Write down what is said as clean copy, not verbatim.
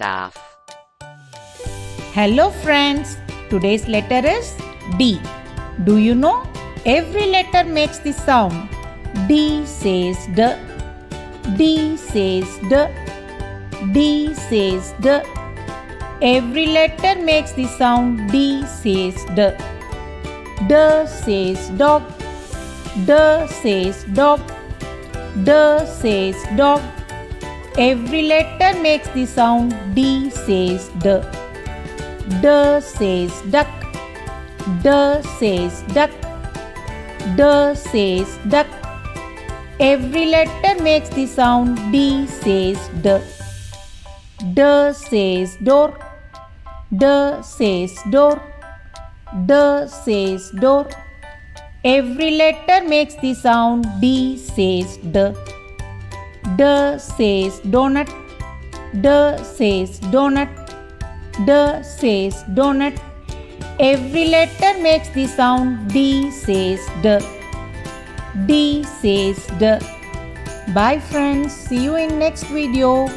Stuff. Hello friends, today's letter is D. Do you know? Every letter makes the sound. D says D. D says D. D says D. Every letter makes the sound. D says D. D says dog. D says dog. D says dog. Every letter makes the sound. D says D. D says duck. D says duck. D says duck. Every letter makes the sound. D says D. D says door. D says door. D says door. Every letter makes the sound. D says D. D says donut. D says donut. D says donut. Every letter makes the sound. D says D. D says D. Bye friends. See you in next video.